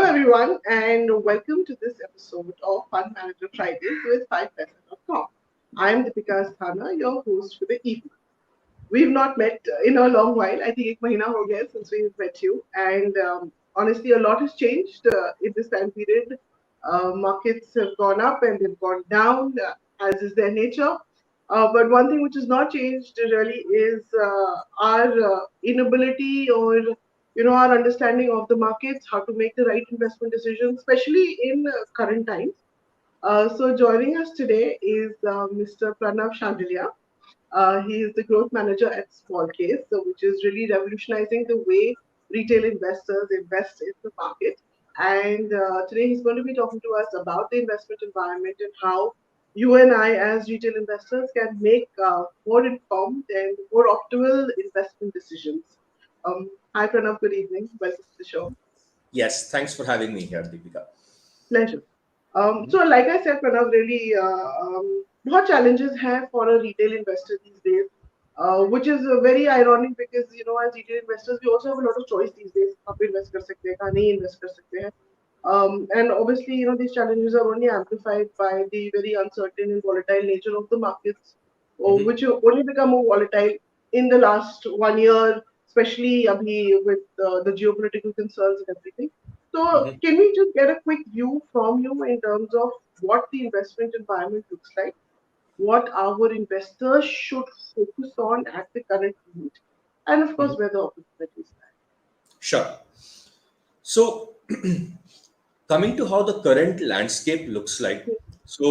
everyone, and welcome to this episode of Fund Manager Fridays with 5paisa.com. I am Deepika Asthana, your host for the evening. We've not met in a long while. I think एक महीना हो गया since we've met you, and honestly, a lot has changed in this time period. Markets have gone up and they've gone down, as is their nature. But one thing which has not changed really is our inability or our understanding of the markets, how to make the right investment decisions, especially in current times. So joining us today is Mr. Pranav Shandilya. He is the growth manager at Smallcase, so which is really revolutionizing the way retail investors invest in the market. And today he's going to be talking to us about the investment environment and how you and I, as retail investors, can make more informed and more optimal investment decisions. Hi, Pranav. Good evening. Welcome to the show. Yes, thanks for having me here, Deepika. Pleasure. So, like I said, Pranav, really, what challenges have for a retail investor these days, which is very ironic because as retail investors, we also have a lot of choice these days. आप invest कर सकते हैं, कहाँ नहीं invest कर सकते हैं. And obviously, these challenges are only amplified by the very uncertain and volatile nature of the markets, Mhm. which have only become more volatile in the last 1 year, especially with the geopolitical concerns and everything. So, Mhm. can we just get a quick view from you in terms of what the investment environment looks like, what our investors should focus on at the current moment, and of course, Mhm. where the opportunities lie? Sure. So, coming to how the current landscape looks like. So,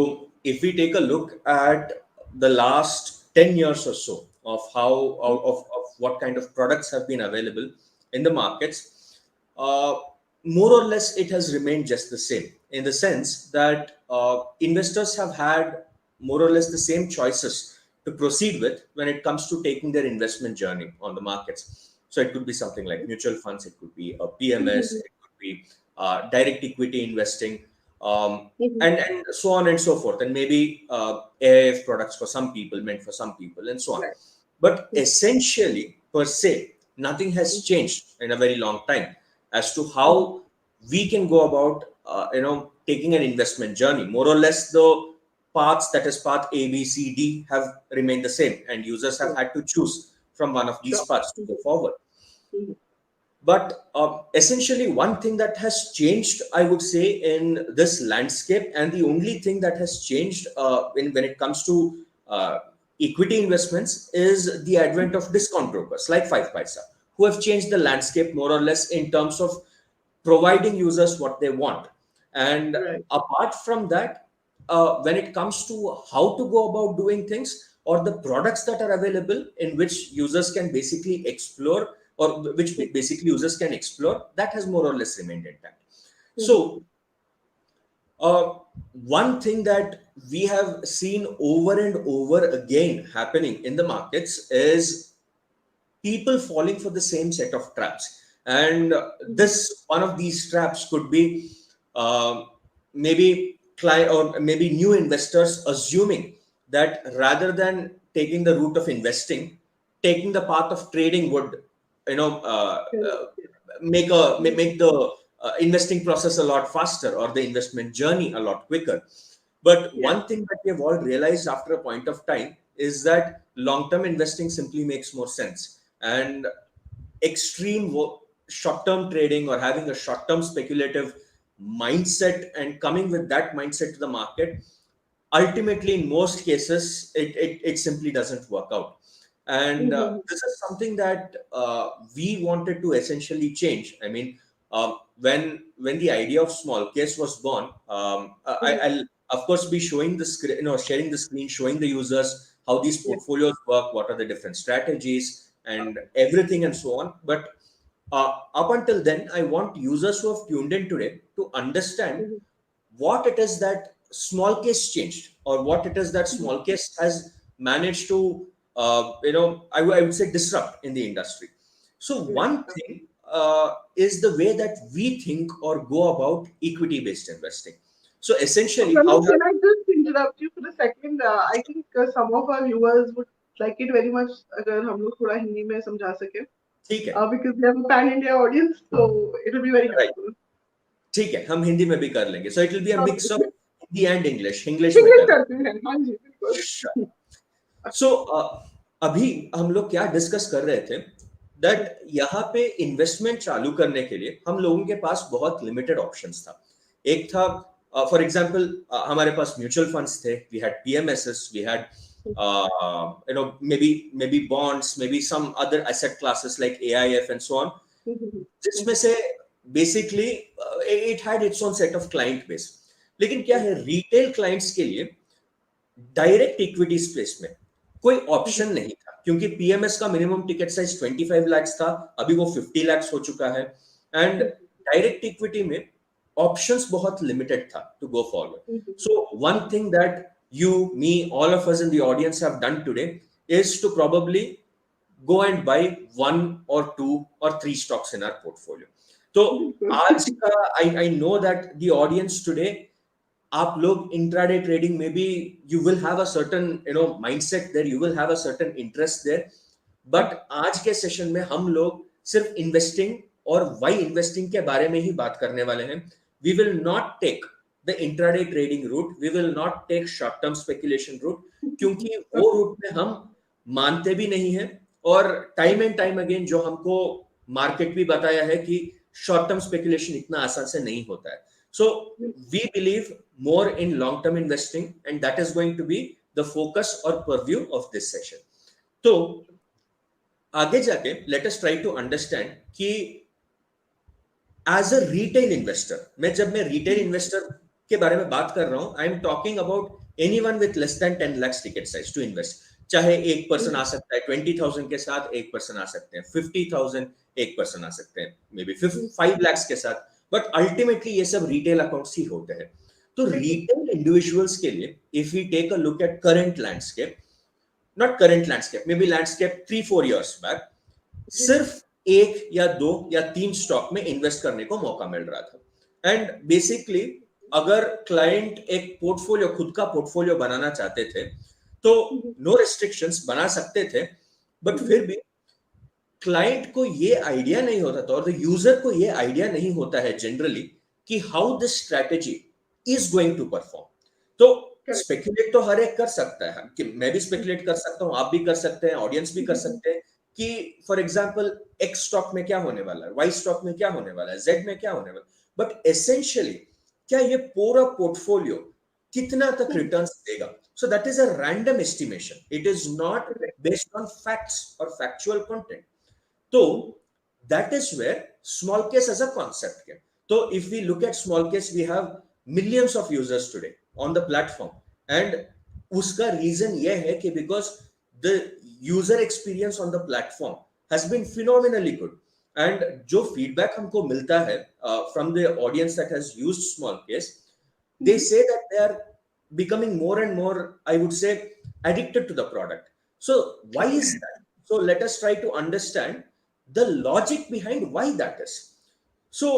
if we take a look at the last 10 years or so of of what kind of products have been available in the markets, uh, more or less it has remained just the same in the sense that investors have had more or less the same choices to proceed with when it comes to taking their investment journey on the markets. So it could be something like mutual funds, it could be a PMS, it could be direct equity investing, um, and so on and so forth, and maybe AIF products for some people, meant for some people, and so on. Right. But essentially, per se, nothing has changed in a very long time as to how we can go about, taking an investment journey. More or less, the paths, that is path A, B, C, D, have remained the same, and users have had to choose from one of these Sure. paths to go forward. Mhm. But essentially, one thing that has changed, I would say, in this landscape, and the only thing that has changed when it comes to equity investments, is the advent of discount brokers like 5paisa, who have changed the landscape more or less in terms of providing users what they want. And Right. apart from that, when it comes to how to go about doing things or the products that are available in which users can basically explore, or which basically users can explore, that has more or less remained intact. So uh, one thing that we have seen over and over again happening in the markets is people falling for the same set of traps. And this one of these traps could be maybe client or maybe new investors assuming that rather than taking the route of investing, taking the path of trading would, you know, uh, uh, make the investing process a lot faster, or the investment journey a lot quicker. But Yeah. one thing that we have all realized after a point of time is that long-term investing simply makes more sense. And extreme short-term trading, or having a short-term speculative mindset and coming with that mindset to the market, ultimately in most cases it simply doesn't work out. And this is something that we wanted to essentially change. I mean, when the idea of small case was born, I'll of course be showing the screen, sharing the screen, showing the users how these Yeah. portfolios work, what are the different strategies and everything and so on. But up until then, I want users who have tuned in today to understand what it is that small case changed, or what it is that small case has managed to I would say disrupt in the industry. So Right. one thing is the way that we think or go about equity based investing. So So, essentially, how Pranav, have can I just interrupt you for a second? I think some of our viewers would like it very much अगर हम लोग थोड़ा हिंदी में समझा सके. ठीक है, Because we have a pan India audience, so it will be very right, helpful. ठीक है, हम हिंदी में भी कर लेंगे. So it will be a mix of Hindi and English. English में इंग्लिश कर. करते हैं, हाँ जी बिल्कुल. सो अभी हम लोग क्या डिस्कस कर रहे थे दैट यहाँ पे इन्वेस्टमेंट चालू करने के लिए हम लोगों के पास बहुत लिमिटेड ऑप्शंस था. एक था फॉर एग्जांपल हमारे पास म्यूचुअल फंड्स थे, we had PMSS, we had maybe bonds, maybe some other asset classes like AIF and so on, जिसमें से basically it had its own set of client base. लेकिन क्या है, रिटेल क्लाइंट्स के लिए डायरेक्ट इक्विटी स्पेस में कोई option नहीं था, क्योंकि पीएमएस का मिनिमम टिकट साइज 25 लाख था, अभी वो 50 लाख हो चुका है. एंड डायरेक्ट इक्विटी में ऑप्शंस बहुत लिमिटेड था to go forward. So one thing that you, me, all of us in the audience have done today is to probably go and buy one or two or three stocks in our portfolio. So आज का I know that the audience today, आप लोग intraday trading में भी you will have a certain mindset there, you will have a certain interest there, but आज के session में हम लोग सिर्फ इन्वेस्टिंग और वाई इन्वेस्टिंग के बारे में ही बात करने वाले हैं. We will not take the intraday trading route, we will not take short term speculation route, क्योंकि वो रूट में हम मानते भी नहीं हैं, और टाइम एंड टाइम अगेन जो हमको मार्केट भी बताया है कि शॉर्ट टर्म स्पेकुलेशन इतना आसान से नहीं होता है. So we believe more in long term investing and that is going to be the focus और परव्यू ऑफ दिस सेशन. तो आगे जाके let us try to understand कि एज अ रिटेल इन्वेस्टर, जब मैं रिटेल इन्वेस्टर के बारे में बात कर रहा हूं, I am talking about anyone with less than 10 lakh ticket size to invest. चाहे एक पर्सन आ सकता है 20,000 के साथ, एक पर्सन आ सकते हैं 50,000, एक पर्सन आ सकते हैं मे बी 5 लाख के साथ, बट अल्टीमेटली ये सब रिटेल अकाउंट्स ही होते हैं. तो रिटेल इंडिविजुअल्स के लिए if we take a look at current landscape, not current landscape, may be landscape 3-4 years back, सिर्फ एक या दो या तीन स्टॉक में इन्वेस्ट करने को मौका मिल रहा था. एंड बेसिकली अगर क्लाइंट एक पोर्टफोलियो, खुद का पोर्टफोलियो बनाना चाहते थे तो नो रिस्ट्रिक्शंस बना सकते थे, बट फिर भी क्लाइंट को ये आइडिया नहीं होता था, और यूजर को ये आइडिया नहीं होता है जनरली कि how this strategy is going to perform. तो स्पेकुलेट तो हर एक कर सकता है, कि मैं भी स्पेकुलेट कर सकता हूं, आप भी कर सकते हैं, ऑडियंस भी कर सकते हैं कि फॉर एग्जांपल एक्स स्टॉक में क्या होने वाला है, वाई स्टॉक में क्या होने वाला है, जेड में क्या होने वाला है, बट एसेंशियली क्या ये पूरा पोर्टफोलियो कितना तक रिटर्न्स देगा. So that is a random estimation, it is not based on facts और फैक्चुअल कंटेंट. तो that is where small case as a concept के. तो if we look at small case, we have millions of users today on the platform, and उसका reason ये है कि because the user experience on the platform has been phenomenally good. And जो feedback हमको मिलता है from the audience that has used small case, they say that they are becoming more and more, I would say, addicted to the product. So why is that? So let us try to understand the logic behind why that is. So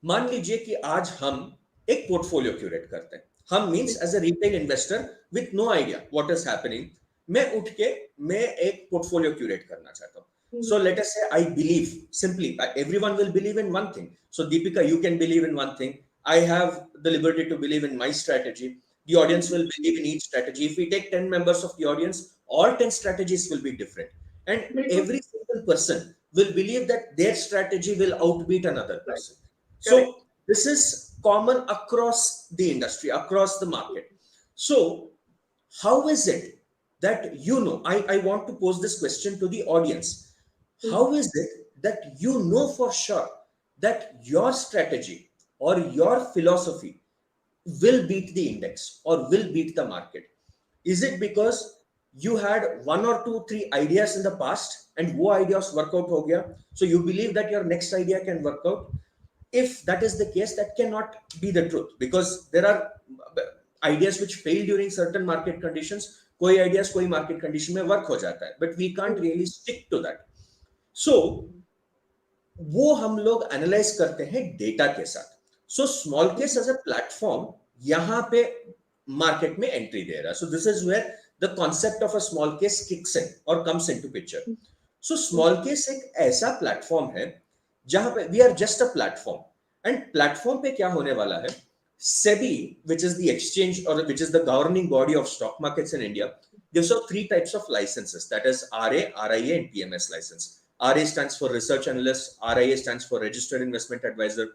मान लीजिए कि आज हम एक portfolio curate करते हैं. हम means as a retail investor with no idea what is happening, मैं उठ के मैं एक पोर्टफोलियो क्यूरेट करना चाहता हूं. So let us say I believe, simply everyone will believe in one thing. So Deepika, you can believe in one thing, I have the liberty to believe in my strategy, the audience will believe in each strategy. If we take 10 members of the audience, all 10 strategies will be different, and every single person will believe that their strategy will outbeat another person. So this is common across the industry, across the market. So how is it that I want to pose this question to the audience. How is it that you know for sure that your strategy or your philosophy will beat the index or will beat the market? Is it because you had one or two, three ideas in the past and wo ideas work out ho gaya, so you believe that your next idea can work out? If that is the case, that cannot be the truth, because there are ideas which fail during certain market conditions. कोई ideas कोई market condition में work हो जाता है, but we can't really stick to that. सो वो हम analyse करते हैं डेटा के साथ. So small case as a platform यहां पे मार्केट में एंट्री दे रहा है. So this is where the concept of a small case kicks in और comes into picture. So small case एक ऐसा प्लेटफॉर्म है जहां पे we are just a platform, and platform पे क्या होने वाला है, SEBI, which is the exchange or which is the governing body of stock markets in India, gives out three types of licenses, that is RA, RIA and PMS license. RA stands for research analyst, RIA stands for registered investment advisor,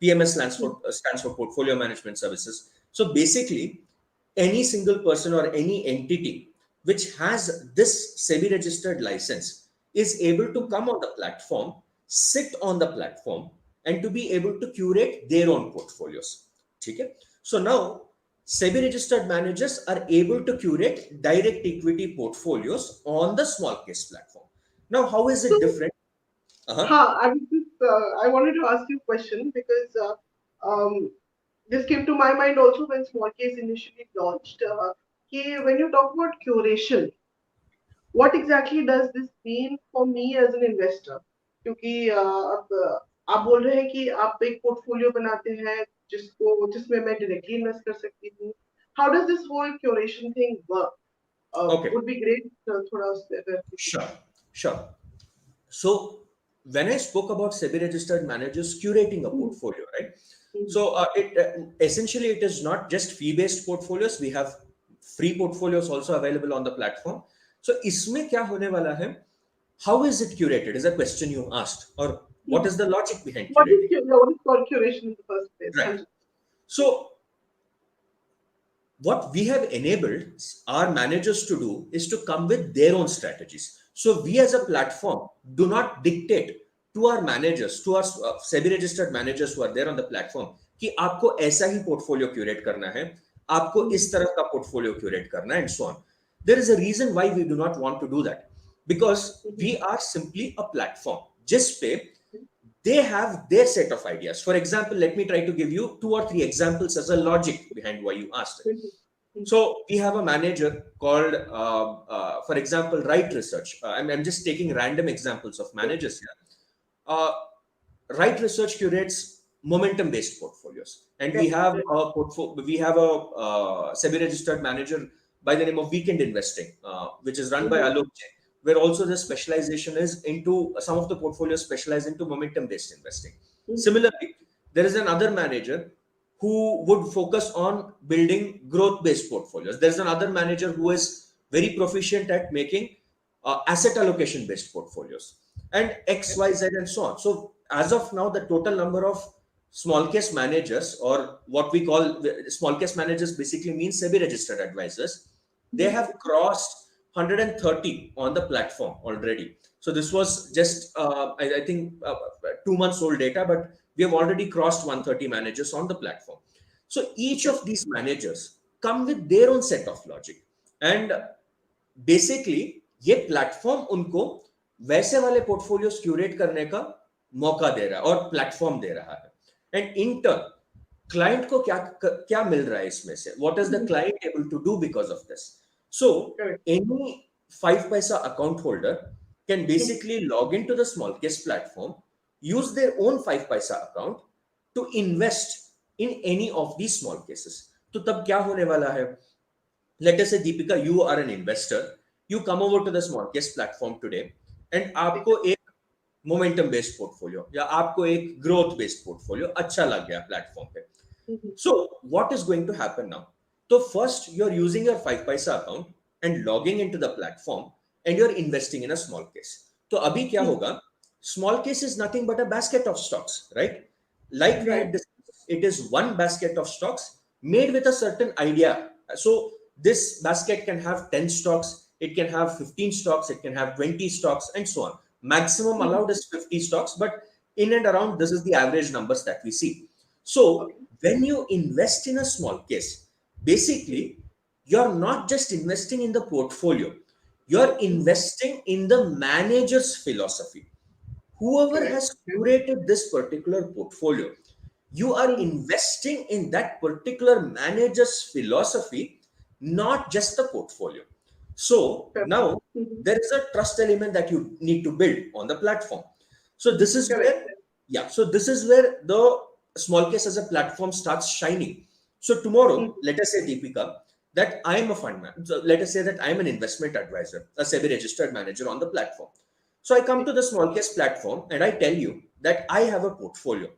PMS stands for portfolio management services. So basically any single person or any entity which has this SEBI registered license is able to come on the platform, sit on the platform, and to be able to curate their own portfolios. Okay? So now SEBI registered managers are able to curate direct equity portfolios on the small case platform. Now how is it So, different? Uh-huh. I wanted to ask you a question because this came to my mind also when small case initially launched. When you talk about curation, what exactly does this mean for me as an investor? क्योंकि अब आप बोल रहे हैं कि आप एक portfolio बनाते हैं जिसमें मैं डायरेक्टली इन्वेस्ट कर सकती हूँ. How does this whole curation thing work? Okay, Would be great थोड़ा उस पे अगर sure, sure. So when I spoke about SEBI registered managers curating a hmm, portfolio, right? Hmm, So it essentially it is not just fee-based portfolios. We have free portfolios also available on the platform. So इसमें क्या होने वाला है? How is it curated? Is a question you asked, or what hmm. is the logic behind curating? What is called curation in the first place? हाँ Right. Ji. So what we have enabled our managers to do is to come with their own strategies. So we as a platform do not dictate to our managers, to our SEBI registered managers who are there on the platform कि आपको ऐसा ही portfolio curate करना है, आपको हम्म, इस तरह का portfolio curate करना है, and so on. There is a reason why we do not want to do that, because hmm, we are simply a platform जिस पे they have their set of ideas. For example, let me try to give you two or three examples as a logic behind why you asked it. Hmm, hmm. So we have a manager called, for example, Right Research. I'm just taking random examples of managers here. Uh, Right Research curates momentum-based portfolios, and we Correct, have correct. a SEBI-registered manager by the name of Weekend Investing, which is run by Mhm, Alok Jain, where also the specialization is into some of the portfolios specialize into momentum-based investing. mhm, Similarly, there is another manager who would focus on building growth-based portfolios. There's another manager who is very proficient at making asset allocation-based portfolios, and X, correct. Y, Z, and so on. So as of now, the total number of small case managers, or what we call small case managers, basically means SEBI registered advisors. They Mhm, have crossed 130 on the platform already. So this was just, I think, 2 months old data, but we have already crossed 130 managers on the platform. So each okay. of these managers come with their own set of logic, and basically ये platform उनको वैसे वाले portfolios curate करने का मौका दे रहा है और प्लेटफॉर्म दे रहा है. एंड इन टर्न क्लाइंट को क्या क्या मिल रहा है इसमें से, what is the Mhm, client able to do because of this? So correct. Any 5 paisa account holder can Mhm, basically log into the small case platform, use their own 5 paisa account to invest in any of these small cases. तो तब क्या होने वाला है? Let us say, Deepika, you are an investor. You come over to the small case platform today, and ठीक है. आपको एक मोमेंटम बेस्ड पोर्टफोलियो या आपको एक ग्रोथ बेस्ड पोर्टफोलियो अच्छा लग गया प्लेटफॉर्म पे. Mhm, So what is going to happen now? So first, you're using your 5 paisa account and logging into the platform, and you're investing in a small case. तो अभी क्या mhm, होगा? Small case is nothing but a basket of stocks, right? Like we right. had discussed, it is one basket of stocks made with a certain idea. So this basket can have 10 stocks, it can have 15 stocks, it can have 20 stocks, and so on. Maximum Mhm, allowed is 50 stocks, but in and around this is the average numbers that we see. So okay. when you invest in a small case, Mhm, basically you're not just investing in the portfolio, you're mhm, investing in the manager's philosophy. Whoever correct. has curated this particular portfolio, you are Mhm, investing in that particular manager's philosophy, not just the portfolio. So correct. now Mhm, there is a trust element that you need to build on the platform. So this is correct. where, yeah, so this is where the small case as a platform starts shining. So Mhm, tomorrow, let us say, Deepika, that I am a fund man. So let us say that I am an investment advisor, a SEBI registered manager on the platform. So I come ठीक to the small case platform and I tell you that I have a portfolio.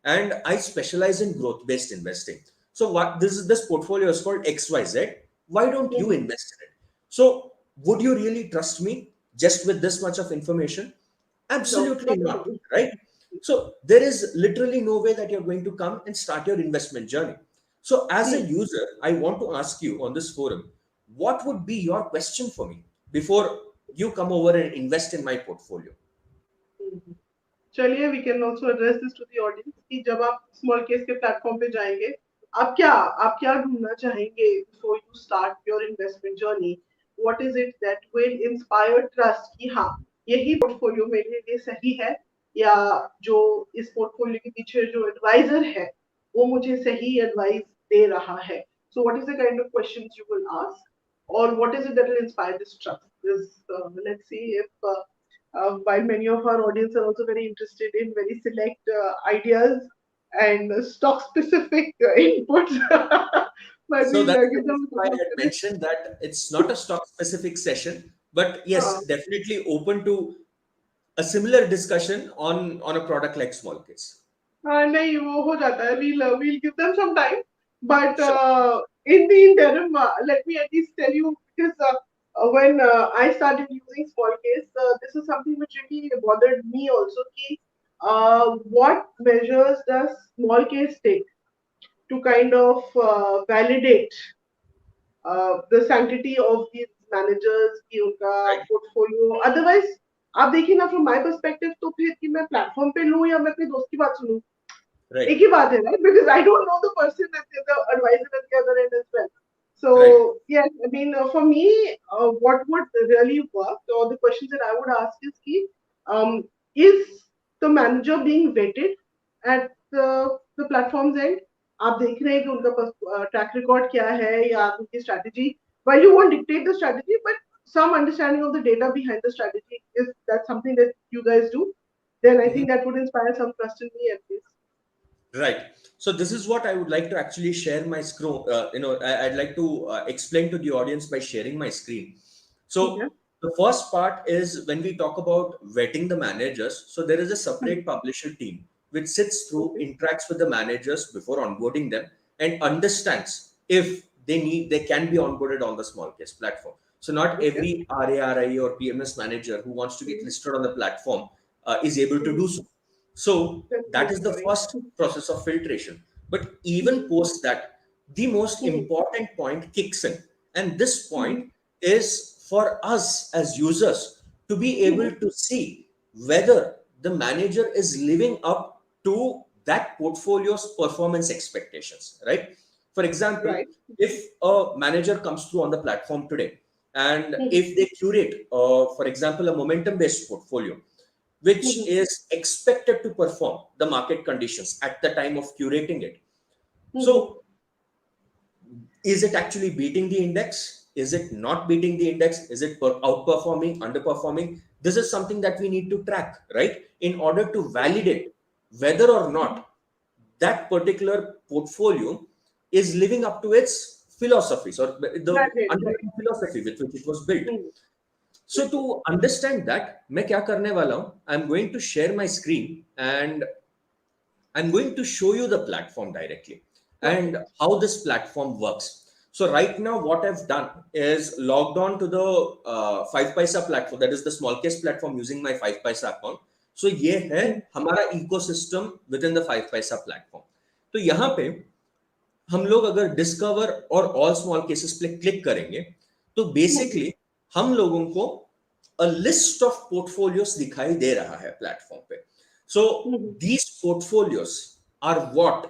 and I specialize in growth based investing. So what this portfolio is called XYZ. Why don't you Mhm. invest in it? So would you really trust me just with this much of information? No, Absolutely not at not, all. right? So there is literally no way that you're going to come and start your investment journey. So as a Hmm. user, I want to ask you on this forum, what would be your question for me before you come over and invest in my portfolio? Hmm. चलिए we can also address this to the audience कि जब आप small case के platform पे जाएंगे आप क्या ढूंढना चाहेंगे before you start your investment journey what is it that will inspire trust कि हाँ यही पोर्टफोलियो मेरे लिए सही है या जो इस पोर्टफोलियो के पीछे जो एडवाइजर है वो मुझे सही एडवाइस दे रहा है so what is the kind of questions you will ask or what is it that will inspire this trust this let's see if while many of our audience are also very interested in very select ideas and stock specific inputs. But So we'll that's the give them a reason why I couple of had minutes. mentioned that it's not a stock specific session, but Uh, yes, definitely open to a similar discussion on a product like small case. नहीं वो हो जाता है we'll give them some time but Sure. in the interim let me at least tell you because when I started using small case this is something which really bothered me also ki, what measures does small case take to kind of validate the sanctity of these managers की उनका Right. portfolio otherwise आप देखिए ना from my perspective तो फिर कि मैं platform पे लूं या मैं अपने दोस्त की बात सुनूं एक Right. ही बात है right because I don't know the person at the advisor at the other end as well so Right. yes I mean for me what would really work or the questions that I would ask is ki, um, is the manager being vetted at the platform's end आप देख रहे हैं कि उनका track record क्या है या उनकी strategy while you won't dictate the strategy but some understanding of the data behind the strategy is that something that you guys do then I Mhm. think that would inspire some trust in me at least. Right. So this is what I would like to actually share my screen. I'd like to explain to the audience by sharing my screen. ठीक है So the first part is when we talk about vetting the managers. So there is a separate publisher team which sits through, okay interacts with the managers before onboarding them, and understands if they can be onboarded on the small case platform. So not okay every RARI or PMS manager who wants to get listed on the platform is able to do so. So that is definitely the right first process of filtration. But even post that, the most important point kicks in. And this point is for us as users to be able to see whether the manager is living up to that portfolio's performance expectations, right? For example, right if a manager comes through on the platform today and if they curate, for example, a momentum based portfolio, which is expected to perform the market conditions at the time of curating it. So, is it actually beating the index? Is it not beating the index? Is it outperforming, underperforming? This is something that we need to track, right? In order to validate whether or not that particular portfolio is living up to its philosophies or the right right underlying philosophy with which it was built. So to understand that, मैं क्या करने वाला हूँ? I'm going to share my screen and I'm going to show you the platform directly and perfect how this platform works. So right now, what I've done is logged on to the 5paisa platform, that is the small case platform using my 5paisa account. So ये है हमारा ecosystem within the 5paisa platform. तो यहाँ पे हम लोग अगर discover और ऑल स्मॉल केसेस पे क्लिक करेंगे तो बेसिकली हम लोगों को अ लिस्ट ऑफ पोर्टफोलियोज दिखाई दे रहा है प्लेटफॉर्म पे so these portfolios are what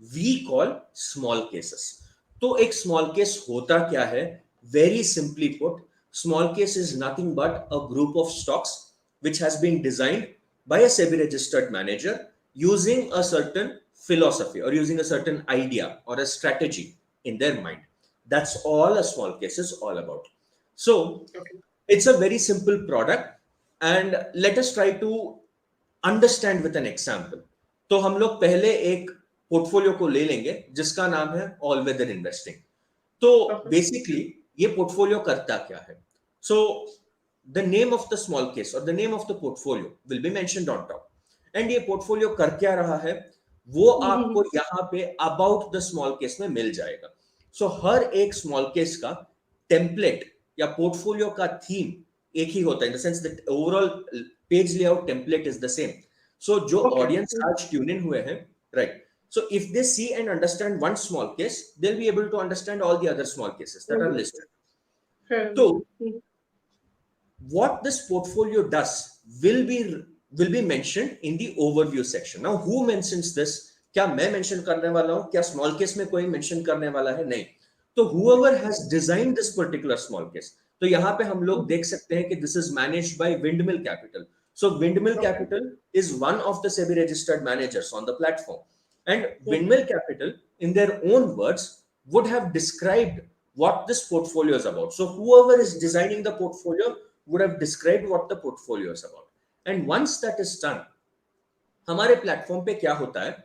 we call small cases तो एक स्मॉल केस होता क्या है very simply put small case is nothing but a group of stocks which has been designed by a SEBI registered manager using a certain philosophy or using a certain idea or a strategy in their mind. That's all a small case is all about. So it's a very simple product and let us try to understand with an example. तो हम लोग पहले एक portfolio को ले लेंगे जिसका नाम है ऑल वेदर इन्वेस्टिंग तो बेसिकली ये पोर्टफोलियो करता क्या है so the name of the small case और the name of the portfolio will be mentioned on top and ये पोर्टफोलियो कर क्या रहा है वो आपको यहाँ पे अबाउट द स्मॉल केस में मिल जाएगा. सो हर एक स्मॉल केस का टेम्पलेट या पोर्टफोलियो का थीम एक ही होता है, in the sense that overall page layout template is the same. So जो Okay. ऑडियंस आज ट्यून इन हुए हैं, right, so if they see and understand one small case, they'll be able to understand all the other small cases that are listed. Fair enough. So what this portfolio does will be mentioned in the overview section. Now who mentions this? क्या मैं mention करने वाला हूं? क्या small case में कोई mention करने वाला है? नहीं. तो whoever has designed this particular small case, तो यहां पे हम लोग देख सकते हैं कि this is managed by Windmill Capital. So Windmill Capital is one of the SEBI registered managers on the platform, and Windmill Capital in their own words would have described what this portfolio is about. So whoever is designing the portfolio would have described what the portfolio is about. And once that is done, हमारे platform पे क्या होता है?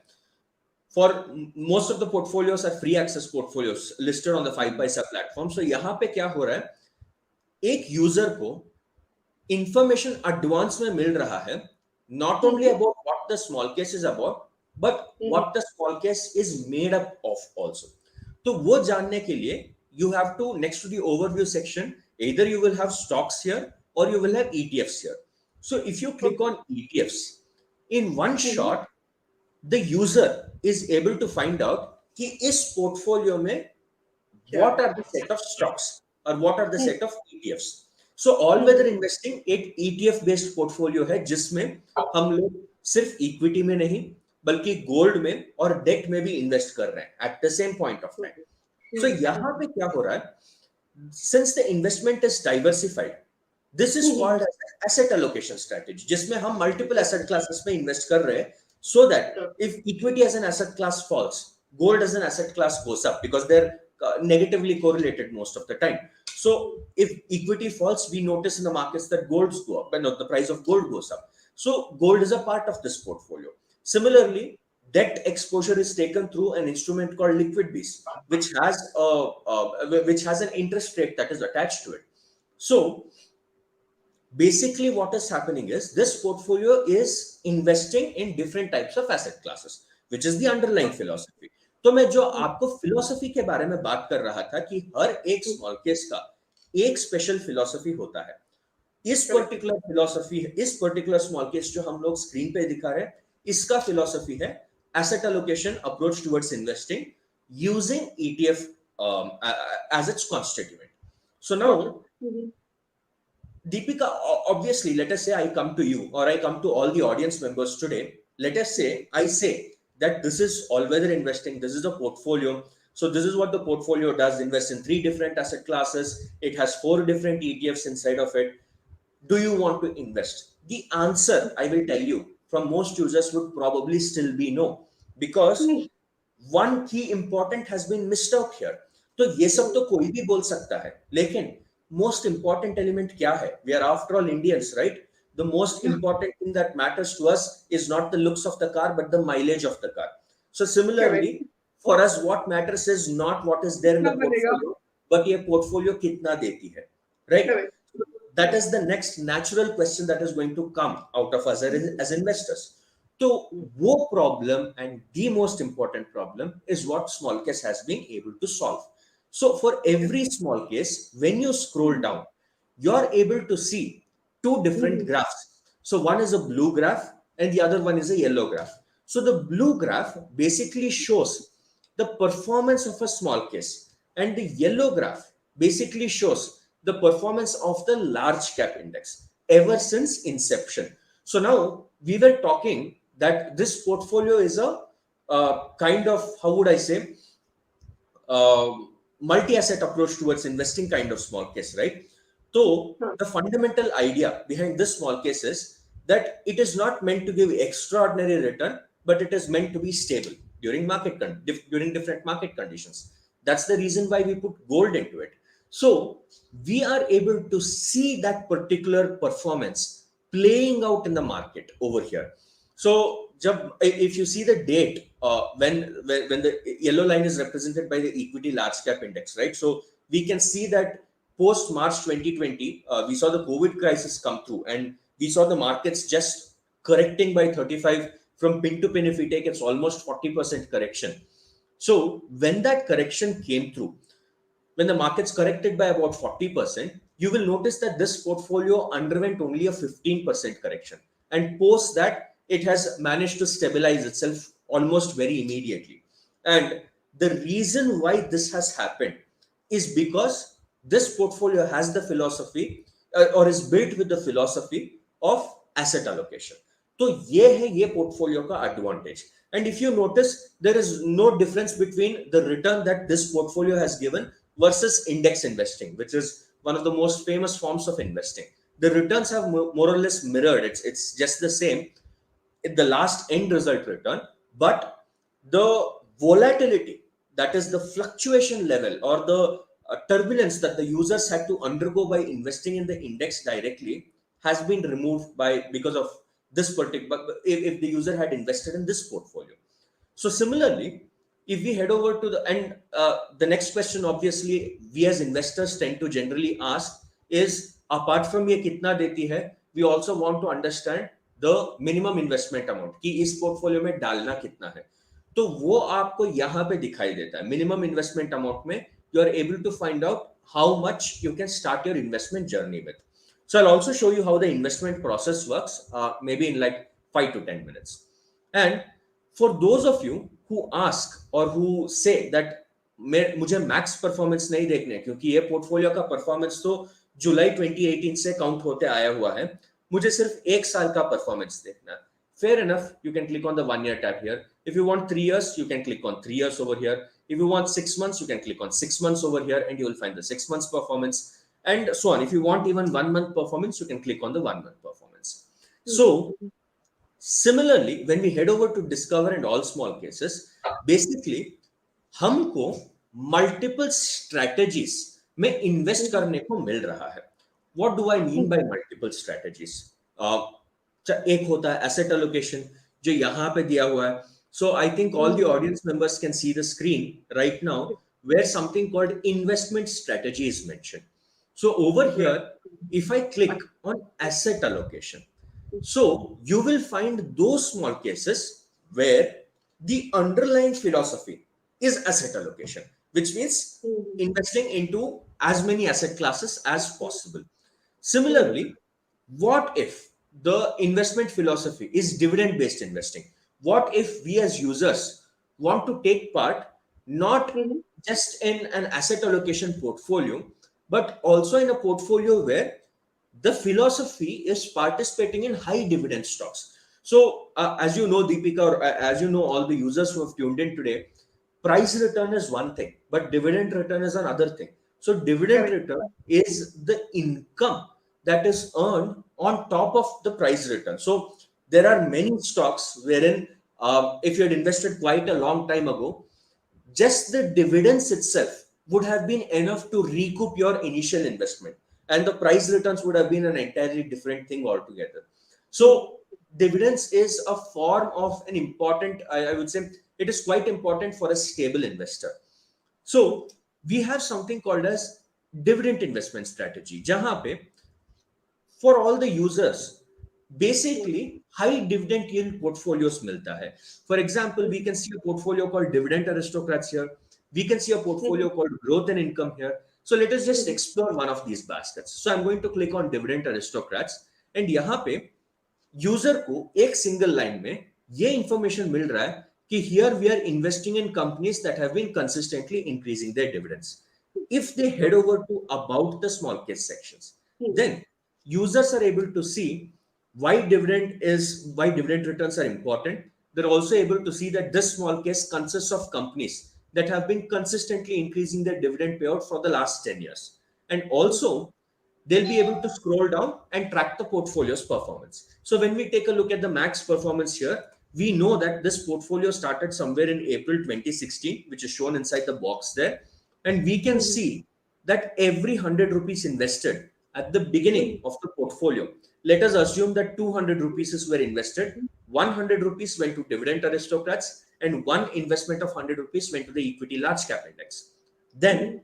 For most of the portfolios are free access portfolios listed on the 5paisa platform. So यहाँ पे क्या हो रहा है? एक यूजर को इंफॉर्मेशन एडवांस में मिल रहा है, not only about what the small case is about, but what the small case is made up of also. तो वो जानने के लिए you have to, next to the overview section, either you will have stocks here or you will have ETFs here. So if you click on ETFs, in one shot the user is able to find out कि इस portfolio में what are the set of stocks or what are the set of ETFs. So all weather investing एक ETF based portfolio है जिसमें हम लोग सिर्फ equity में नहीं बल्कि गोल्ड में और डेट में भी इन्वेस्ट कर रहे हैं at the same point of time. So यहाँ पे क्या हो रहा है? Since the investment is diversified, this is called as an asset allocation strategy, जिसमें हम multiple asset classes में invest कर रहे हैं, so that if equity as an asset class falls, gold as an asset class goes up because they're negatively correlated most of the time. So if equity falls, we notice in the markets that golds go up, but not the price of gold goes up. So gold is a part of this portfolio. Similarly, debt exposure is taken through an instrument called liquid Bs, which has an interest rate that is attached to it. So basically what is happening is this portfolio is investing in different types of asset classes, which is the underlying philosophy. तो मैं जो आपको philosophy के बारे में बात कर रहा था कि हर एक स्मॉल केस का एक स्पेशल फिलोसफी होता है. इस पर्टिकुलर फिलोसफी, इस पर्टिकुलर स्मॉल केस जो हम लोग स्क्रीन पे दिखा रहे हैं, इसका फिलोसफी है asset allocation approach towards investing using ETF as its constituent. So now Deepika, obviously, let us say I come to you or I come to all the audience members today. Let us say I say that this is all-weather investing. This is a portfolio. So this is what the portfolio does. Invest in 3 different asset classes. It has 4 different ETFs inside of it. Do you want to invest? The answer, I will tell you, from most users would probably still be no, because one key important has been missed out here. तो ये सब तो कोई भी बोल सकता है, लेकिन most important element क्या है? We are after all Indians, right? The most important thing that matters to us is not the looks of the car, but the mileage of the car. So similarly, for us, what matters is not what is there in the portfolio, but ये portfolio कितना देती है, right? That is the next natural question that is going to come out of us as investors. So वो problem and the most important problem is what small case has been able to solve. So for every small case, when you scroll down, you're able to see 2 different graphs. So one is a blue graph and the other one is a yellow graph. So the blue graph basically shows the performance of a small case, and the yellow graph basically shows the performance of the large cap index ever since inception. So now we were talking that this portfolio is a kind of, how would I say, multi-asset approach towards investing kind of small case, right? So the fundamental idea behind this small case is that it is not meant to give extraordinary return, but it is meant to be stable during during different market conditions. That's the reason why we put gold into it. So we are able to see that particular performance playing out in the market over here. So if you see the date, when the yellow line is represented by the equity large cap index, right? So we can see that post March 2020, we saw the COVID crisis come through, and we saw the markets just correcting by 35, From pin to pin, if we take, it's almost 40% correction. So when that correction came through, when the markets corrected by about 40%, you will notice that this portfolio underwent only a 15% correction. And post that, it has managed to stabilize itself almost very immediately. And the reason why this has happened is because this portfolio has the philosophy or is built with the philosophy of asset allocation. तो ये है ये portfolio का advantage. And if you notice, there is no difference between the return that this portfolio has given versus index investing, which is one of the most famous forms of investing. The returns have more or less mirrored. It's just the same in the last end result return, but the volatility, that is the fluctuation level or the turbulence that the users had to undergo by investing in the index directly, has been removed by because of this particular, if the user had invested in this portfolio. So similarly, if we head over to the next question, obviously we as investors tend to generally ask is, apart from ये कितना देती है, we also want to understand the minimum investment amount कि इस portfolio में डालना कितना है. तो वो आपको यहाँ पे दिखाई देता है. Minimum investment amount में you are able to find out how much you can start your investment journey with. So I'll also show you how the investment process works, maybe in like 5 to 10 minutes. And for those of you who ask or who say that मुझे max performance नहीं देखने क्योंकि ये portfolio का performance तो जुलाई 2018 से count होते आया हुआ है, मुझे सिर्फ एक साल का परफॉर्मेंस देखना है. Fair enough, you can click on the 1 year tab here. If you want 3 years, you can click on 3 years over here. If you want 6 months, you can click on 6 months over here and you will find the 6 months performance and so on. If you want even 1 month performance, you can click on the 1 month performance. So similarly, when we head over to discover and all small cases, basically हमको multiple strategies में invest करने को मिल रहा है. What do I mean by multiple strategies? एक होता है asset allocation जो यहाँ पे दिया हुआ है. So I think all the audience members can see the screen right now where something called investment strategy is mentioned. So over here, if I click on asset allocation, so you will find those small cases where the underlying philosophy is asset allocation, which means investing into as many asset classes as possible. Similarly, what if the investment philosophy is dividend based investing? What if we as users want to take part not just in an asset allocation portfolio, but also in a portfolio where the philosophy is participating in high dividend stocks? So as you know, Deepika, or as you know, all the users who have tuned in today, price return is one thing, but dividend return is another thing. So dividend return is the income that is earned on top of the price return. So there are many stocks wherein if you had invested quite a long time ago, just the dividends itself would have been enough to recoup your initial investment, and the price returns would have been an entirely different thing altogether. So dividends is a form of an important, I would say it is quite important for a stable investor. So we have something called as dividend investment strategy, jahan pe for all the users basically high dividend yield portfolios milta hai. For example, we can see a portfolio called Dividend Aristocrats here. We can see a portfolio called Growth and Income here. So let us just explore one of these baskets. So I'm going to click on Dividend Aristocrats and यहाँ पे user को एक single line में ये information मिल रहा है कि here we are investing in companies that have been consistently increasing their dividends. If they head over to about the small case sections, then users are able to see why dividend returns are important. They're also able to see that this small case consists of companies that have been consistently increasing their dividend payout for the last 10 years. And also, they'll be able to scroll down and track the portfolio's performance. So when we take a look at the max performance here, we know that this portfolio started somewhere in April 2016, which is shown inside the box there. And we can see that every 100 rupees invested at the beginning of the portfolio, let us assume that 200 rupees were invested, 100 rupees went to Dividend Aristocrats, and one investment of 100 rupees went to the equity large cap index. Then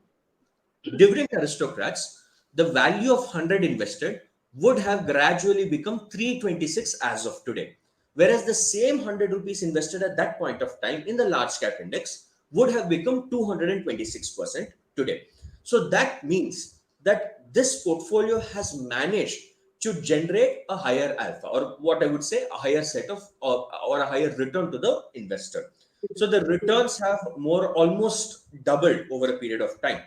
Dividend Aristocrats, the value of 100 invested would have gradually become 326 as of today. whereas the same 100 rupees invested at that point of time in the large cap index would have become 226% today. So that means that this portfolio has managed to generate a higher alpha, or what I would say, a higher set of, or a higher return to the investor. So the returns have more almost doubled over a period of time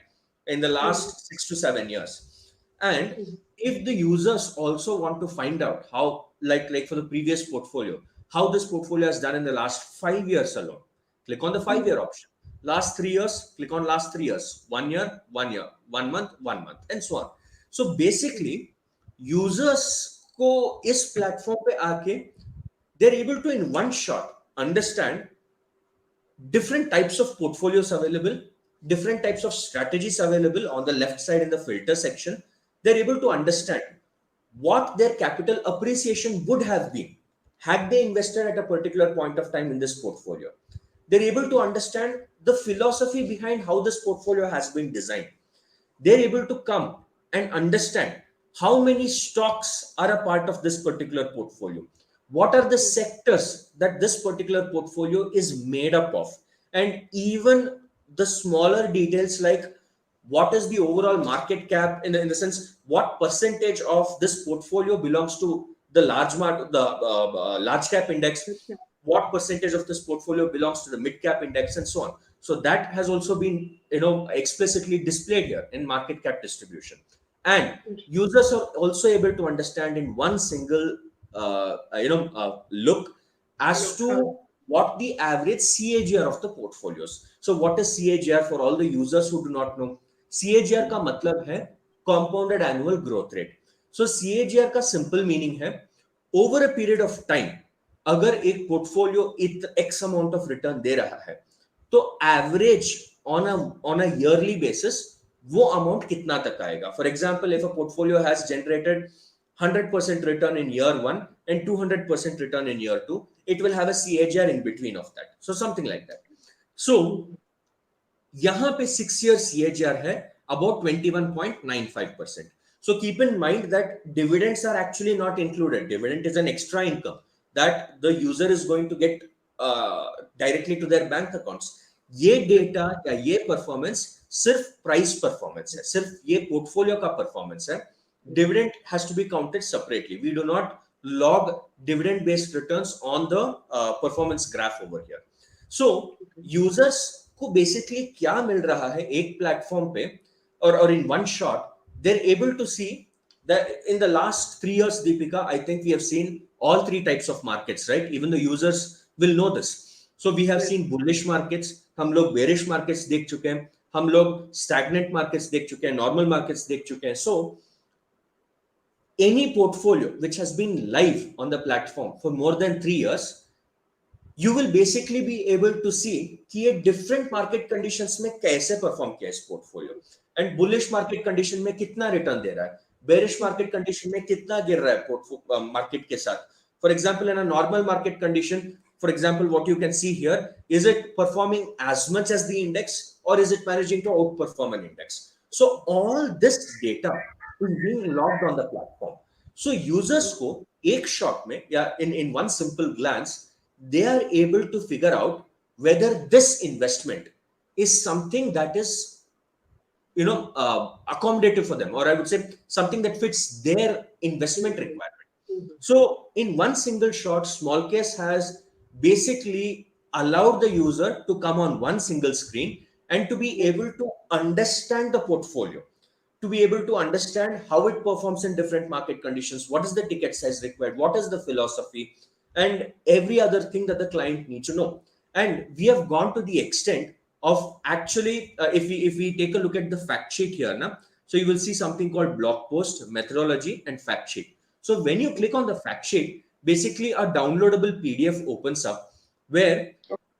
in the last 6 to 7 years. And if the users also want to find out how, like for the previous portfolio, how this portfolio has done in the last 5 years alone, click on the 5 year option. Last 3 years, click on last 3 years. 1 year, 1 year, 1 month, 1 month, and so on. So basically, users को इस platform पे आके they're able to in one shot understand different types of portfolios available, different types of strategies available on the left side in the filter section. They're able to understand what their capital appreciation would have been had they invested at a particular point of time in this portfolio. They're able to understand the philosophy behind how this portfolio has been designed. They're able to come and understand how many stocks are a part of this particular portfolio. What are the sectors that this particular portfolio is made up of? And even the smaller details like what is the overall market cap in the sense what percentage of this portfolio belongs to the large cap index, what percentage of this portfolio belongs to the mid cap index, and so on. So that has also been explicitly displayed here in market cap distribution. And users are also able to understand in one single look as to what the average CAGR of the portfolios. So what is CAGR for all the users who do not know? CAGR का मतलब है compounded annual growth rate. So CAGR का simple meaning है over a period of time अगर एक portfolio x amount of return दे रहा है तो average on a yearly basis वो amount कितना तक आएगा. For example, if a portfolio has generated 100% return in year 1 and 200% return in year 2, it will have a CAGR in between of that. So something like that. So यहाँ पे 6 year CAGR है about 21.95%. So keep in mind that dividends are actually not included. Dividend is an extra income that the user is going to get directly to their bank accounts. ये data या ये performance सिर्फ price performance है, सिर्फ ये portfolio का performance है. Dividend has to be counted separately. We do not log dividend based returns on the performance graph over here. So users को बेसिकली क्या मिल रहा है एक प्लेटफॉर्म पे और in one shot they are able to see that in the last 3 years, Deepika, I think we have seen all three types of markets, right? Even the users will know this. So we have seen bullish markets, हम लोग bearish markets देख चुके हैं, हम लोग stagnant markets देख चुके हैं, normal markets देख चुके हैं. So any portfolio which has been live on the platform for more than 3 years, you will basically be able to see कि ये different market conditions में कैसे perform किया इस portfolio, and bullish market condition में कितना return दे रहा है, bearish market condition में कितना गिर रहा है market के साथ. For example, in a normal market condition, for example, what you can see here, is it performing as much as the index or is it managing to outperform an index? So all this data is being logged on the platform. So users को एक shot में या in one simple glance they are able to figure out whether this investment is something that is accommodative for them, or I would say something that fits their investment requirement. So in one single shot, smallcase has basically allowed the user to come on one single screen and to be able to understand the portfolio, to be able to understand how it performs in different market conditions, what is the ticket size required, what is the philosophy, and every other thing that the client needs to know. And we have gone to the extent of actually, if we take a look at the fact sheet here now, so you will see something called blog post, methodology, and fact sheet. So when you click on the fact sheet, basically a downloadable PDF opens up where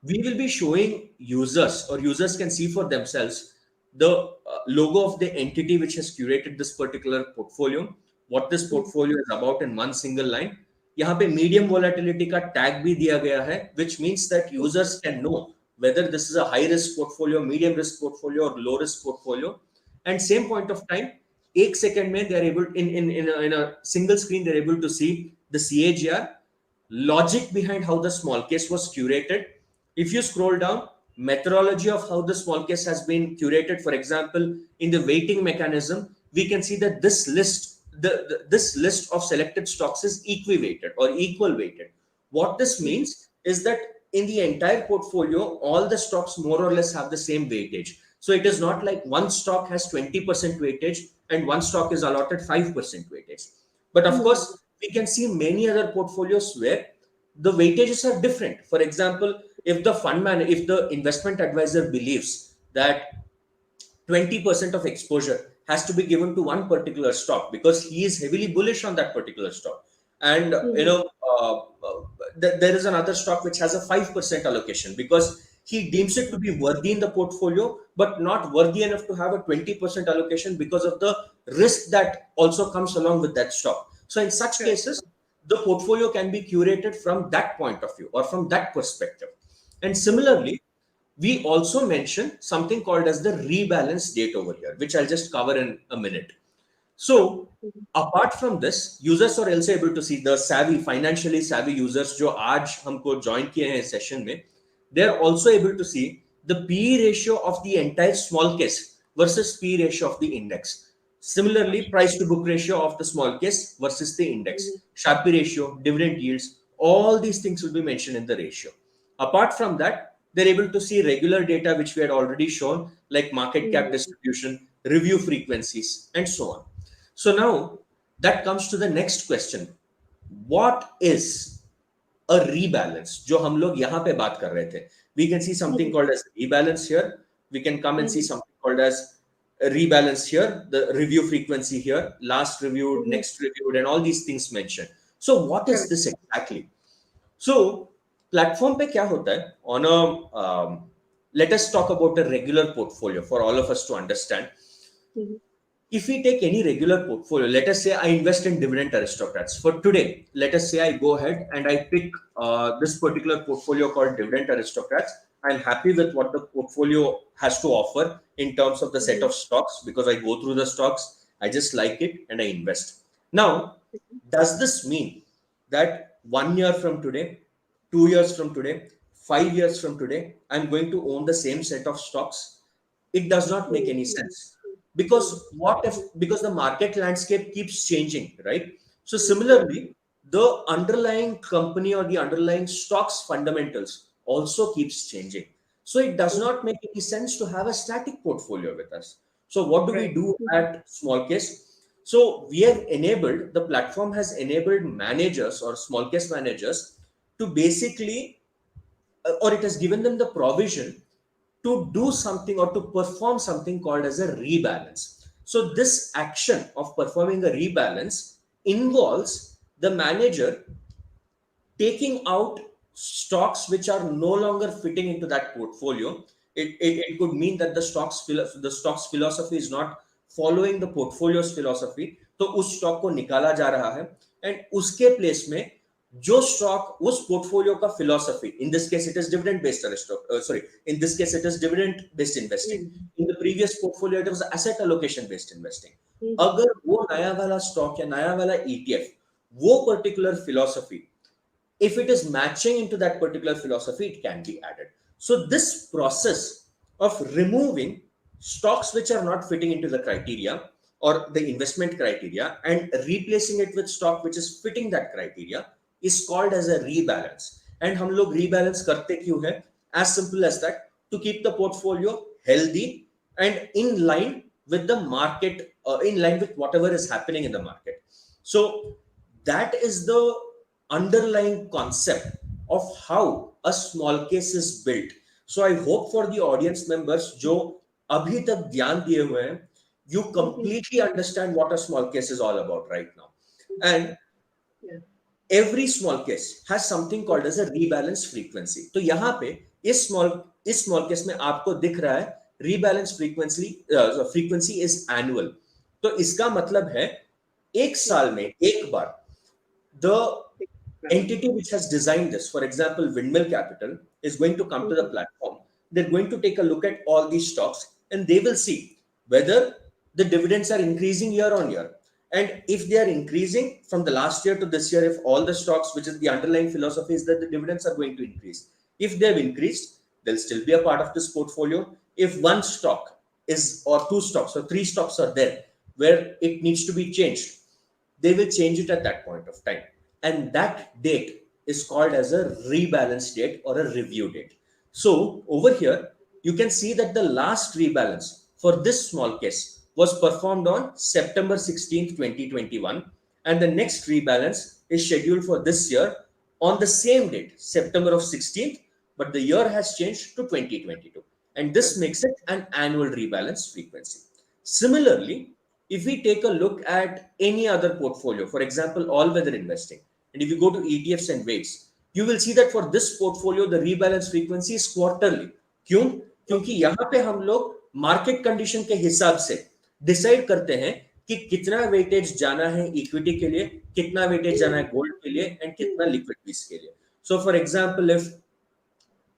we will be showing users, or users can see for themselves, the logo of the entity which has curated this particular portfolio, what this portfolio is about in one single line. यहाँ पे medium volatility का tag भी दिया गया है, which means that users can know whether this is a high risk portfolio, medium risk portfolio, or low risk portfolio. And same point of time, एक second में they are able in a single screen they are able to see the CAGR, logic behind how the small case was curated. If you scroll down, methodology of how the small case has been curated, for example, in the weighting mechanism, we can see that this list of selected stocks is equi-weighted or equal weighted. What this means is that in the entire portfolio, all the stocks more or less have the same weightage. So it is not like one stock has 20% weightage and one stock is allotted 5% weightage. But of course, we can see many other portfolios where the weightages are different. For example, if the investment advisor believes that 20% of exposure has to be given to one particular stock because he is heavily bullish on that particular stock, and there is another stock which has a 5% allocation because he deems it to be worthy in the portfolio but not worthy enough to have a 20% allocation because of the risk that also comes along with that stock. So in such Correct. cases, the portfolio can be curated from that point of view or from that perspective. And similarly, we also mention something called as the rebalance date over here, which I'll just cover in a minute. Sure. So apart from this, users are also able to see the savvy, financially savvy users जो आज हमको join किए हैं session में, they are also able to see the PE ratio of the entire small case versus PE ratio of the index. Similarly, price to book ratio of the small case versus the index, Sharpe ratio, dividend yields, all these things will be mentioned in the ratio. Apart from that, they're able to see regular data which we had already shown, like market cap distribution, review frequencies, and so on. So now that comes to the next question. What is a rebalance? जो हम लोग यहाँ पे बात कर रहे थे. We can see something called as rebalance here. We can come and see something called as a rebalance here, the review frequency here, last reviewed, next reviewed, and all these things mentioned. So what is Correct. this exactly? So platform पे क्या होता है? On a let us talk about a regular portfolio for all of us to understand. If we take any regular portfolio, let us say I invest in Dividend Aristocrats. For today, let us say I go ahead and I pick this particular portfolio called Dividend Aristocrats. I'm happy with what the portfolio has to offer in terms of the set of stocks because I go through the stocks, I just like it and I invest. Now, does this mean that 1 year from today, 2 years from today, 5 years from today, I'm going to own the same set of stocks? It does not make any sense because what if, because the market landscape keeps changing, right? So similarly, the underlying company or the underlying stocks fundamentals also keeps changing. So it does not make any sense to have a static portfolio with us. So what do we Right. do at small case? So we have enabled, the platform has enabled managers or small case managers to basically, or it has given them the provision to do something or to perform something called as a rebalance. So this action of performing a rebalance involves the manager taking out stocks which are no longer fitting into that portfolio. It could mean that the stocks philosophy is not following the portfolio's philosophy. तो उस stock को निकाला जा रहा है and उसके place में जो स्टॉक उस पोर्टफोलियो का philosophy, in this case it is dividend based sorry in this case it is dividend based investing, in the previous portfolio it was asset allocation based investing. अगर वो नया वाला stock या नया वाला ईटीएफ वो particular philosophy, if it is matching into that particular philosophy, it can be added. So this process of removing stocks which are not fitting into the criteria or the investment criteria and replacing it with stock which is fitting that criteria is called as a rebalance. And हम लोग rebalance करते क्यों हैं? As simple as that, to keep the portfolio healthy and in line with the market, in line with whatever is happening in the market. So that is the underlying concept of how a small case is built. So I hope for the audience members जो अभी तक ध्यान दिए हुए हैं, you completely understand what a small case is all about right now. And Yeah. every small case has something called as a rebalance frequency. तो यहाँ पे इस small case में आपको दिख रहा है rebalance frequency is annual. तो इसका मतलब है एक साल में एक बार the entity which has designed this, for example, Windmill Capital, is going to come to the platform. They're going to take a look at all these stocks and they will see whether the dividends are increasing year on year. And if they are increasing from the last year to this year, if all the stocks, which is the underlying philosophy, is that the dividends are going to increase. If they have increased, they'll still be a part of this portfolio. If one stock is, or two stocks, or three stocks are there where it needs to be changed, they will change it at that point of time. And that date is called as a rebalance date or a review date. So over here, you can see that the last rebalance for this small case was performed on September 16th, 2021. And the next rebalance is scheduled for this year on the same date, September of 16th, but the year has changed to 2022. And this makes it an annual rebalance frequency. Similarly, if we take a look at any other portfolio, for example, all weather investing, and if you go to ETFs and weights, you will see that for this portfolio, the rebalance frequency is quarterly. क्यों? क्योंकि यहाँ पे हम लोग market condition के हिसाब से decide करते हैं कि कितना वेटेज जाना है इक्विटी के लिए, कितना वेटेज जाना है गोल्ड के लिए, एंड कितना लिक्विड पीस के लिए. So, for example, if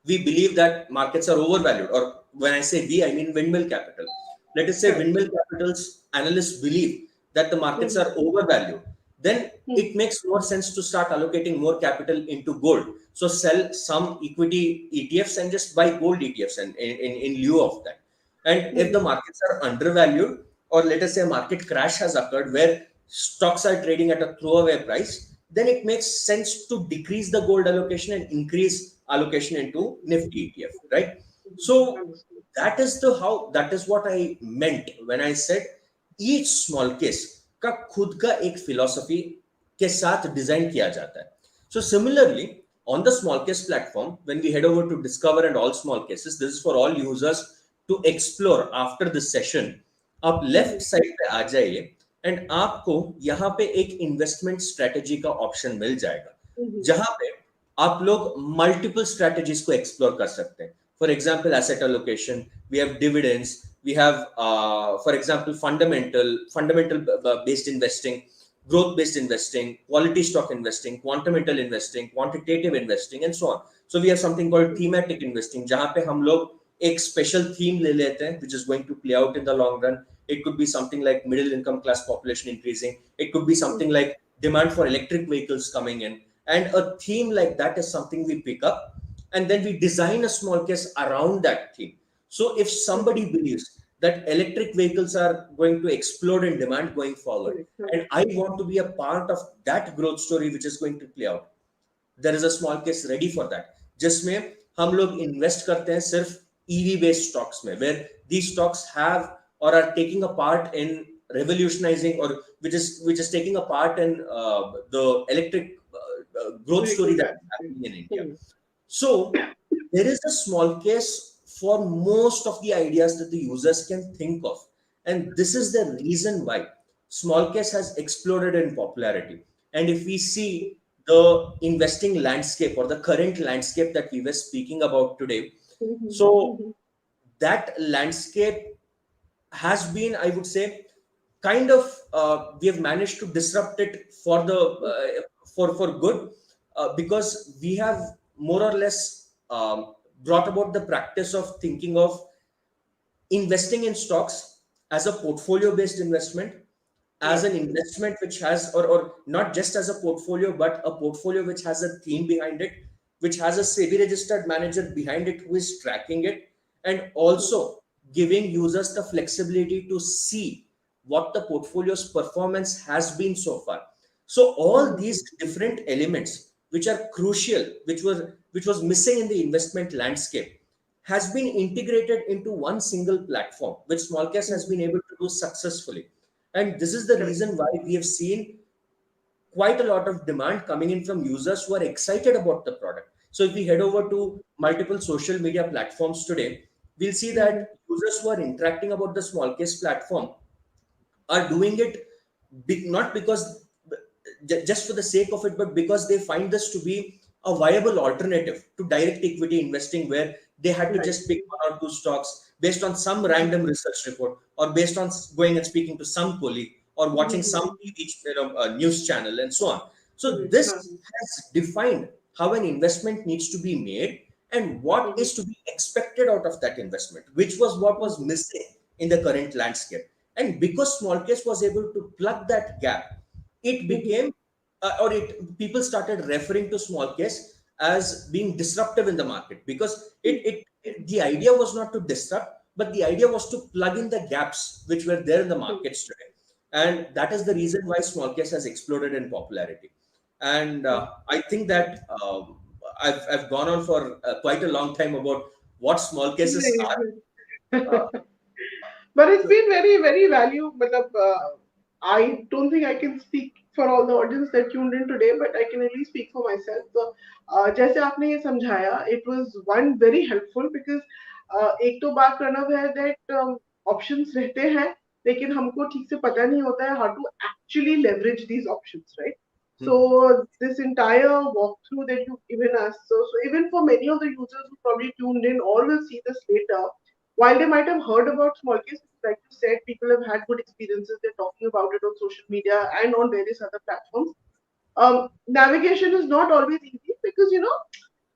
we believe that markets are overvalued, or when I say we, I mean windmill capital. Let us say Correct. windmill capital's analysts believe that the markets are overvalued, then it makes more sense to start allocating more capital into gold. So sell some equity ETFs and just buy gold ETFs and in lieu of that. And if the markets are undervalued, or let us say a market crash has occurred where stocks are trading at a throwaway price, then it makes sense to decrease the gold allocation and increase allocation into Nifty ETF, right? So Understood. that is what I meant when I said each small case का खुद का एक philosophy के साथ design किया जाता है. So similarly, on the small case platform, when we head over to discover and all small cases, this is for all users to explore after this session. आप लेफ्ट साइड पे आ जाइए and आपको यहाँ पे एक इन्वेस्टमेंट स्ट्रेटेजी का option मिल जाएगा, जहां पे आप लोग मल्टीपल स्ट्रेटेजीज को एक्सप्लोर कर सकते हैं. For example asset allocation, we have dividends, we have for example fundamental based investing, growth based investing, quality stock investing, quantamental investing, quantitative investing, and so on. So we have something called thematic investing, जहां पे हम लोग एक special theme ले लेते हैं which is going to play out in the long run. It could be something like middle income class population increasing, it could be something like demand for electric vehicles coming in, and a theme like that is something we pick up, and then we design a small case around that theme. So if somebody believes that electric vehicles are going to explode in demand going forward, and I want to be a part of that growth story which is going to play out, there is a small case ready for that, जिसमें हम लोग invest करते हैं सिर्फ EV based stocks में, where these stocks have or are taking a part in revolutionizing, or which is taking a part in the electric growth story that is happening in India. So there is a small case for most of the ideas that the users can think of. And this is the reason why small case has exploded in popularity. And if we see the investing landscape or the current landscape that we were speaking about today, so that landscape has been, I would say, kind of we have managed to disrupt it for the for good, because we have more or less brought about the practice of thinking of investing in stocks as a portfolio based investment, as an investment which has, or not just as a portfolio, but a portfolio which has a theme behind it, which has a SEBI registered manager behind it who is tracking it, and also giving users the flexibility to see what the portfolio's performance has been so far. So all these different elements which are crucial, which was missing in the investment landscape, has been integrated into one single platform, which Smallcase has been able to do successfully. And this is the reason why we have seen quite a lot of demand coming in from users who are excited about the product. So if we head over to multiple social media platforms today, we'll see that users who are interacting about the Smallcase platform are doing it not because just for the sake of it, but because they find this to be a viable alternative to direct equity investing, where they had to just pick one or two stocks based on some random research report, or based on going and speaking to some colleague, or watching some TV, news channel, and so on. So this has defined how an investment needs to be made and what is to be expected out of that investment, which was what was missing in the current landscape. And because small case was able to plug that gap, it Mhm. became, or it people started referring to small case as being disruptive in the market, because the idea was not to disrupt, but the idea was to plug in the gaps which were there in the Mhm. markets today. And that is the reason why small case has exploded in popularity. And I think that I've gone on for quite a long time about what small cases Right, are. right. Uh, But it's so, been very, very value. I don't think I can speak for all the audience that tuned in today, but I can at least speak for myself. So, जैसे आपने ये समझाया, it was one very helpful because एक तो बात प्रणव है that options रहते हैं, लेकिन हमको ठीक से पता नहीं होता है how to actually leverage these options, right? hmm, So this entire walkthrough that you've given us, so even for many of the users who probably tuned in or will see this later, while they might have heard about small case, like you said, people have had good experiences. They're talking about it on social media and on various other platforms. Navigation is not always easy because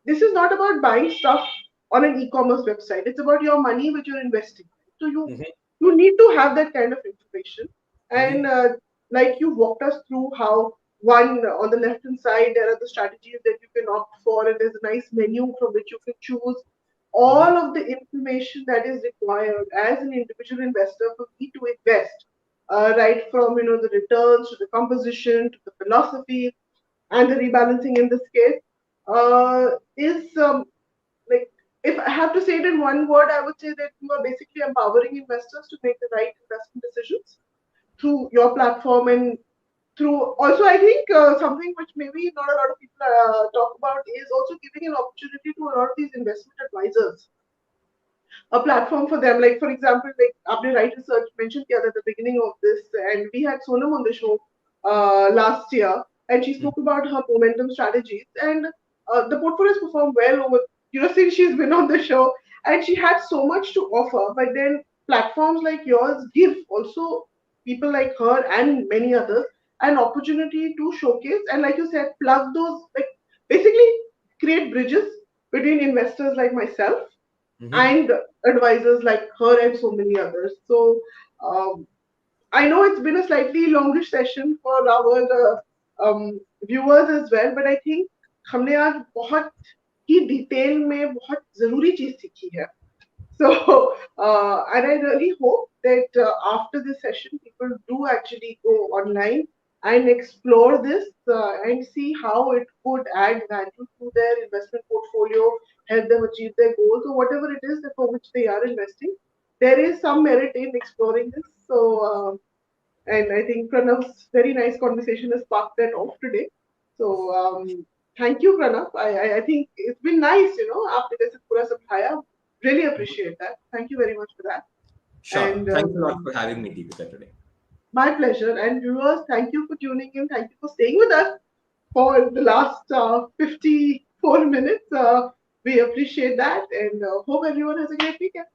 this is not about buying stuff on an e-commerce website. It's about your money which you're investing. So mhm, you need to have that kind of information. And mhm, like you walked us through how one on the left hand side there are the strategies that you can opt for, and there's a nice menu from which you can choose mhm, all of the information that is required as an individual investor for me to invest. Right from the returns to the composition to the philosophy and the rebalancing in this case is like, if I have to say it in one word, I would say that you are basically empowering investors to make the right investment decisions through your platform, and through also I think something which maybe not a lot of people talk about is also giving an opportunity to a lot of these investment advisors, a platform for them. Like for example, like Abne Right Research mentioned the at the beginning of this, and we had Sonam on the show last year, and she mhm, spoke about her momentum strategies, and the portfolio has performed well over since she's been on the show, and she had so much to offer. But then platforms like yours give also people like her and many others an opportunity to showcase and, like you said, plug those, like basically create bridges between investors like myself mhm. and advisors like her and so many others. So I know it's been a slightly longish session for our viewers as well, but I think हमने आज बहुत ही detail में बहुत जरूरी चीज सीखी है. So, and I really hope that after this session, people do actually go online and explore this and see how it could add value to their investment portfolio, help them achieve their goals, or whatever it is that for which they are investing. There is some merit in exploring this. So, and I think Pranav's very nice conversation has sparked that off today. So, thank you, Pranav. I think it's been nice, after this pura samjhaya. Really appreciate that. Thank you very much for that. Sure. And Thanks a lot for having me, Deepika, today. my pleasure. And viewers, thank you for tuning in. Thank you for staying with us for the last 54 minutes. We appreciate that, and hope everyone has a great weekend.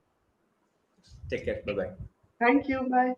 Take care. Bye bye. Thank you. Bye.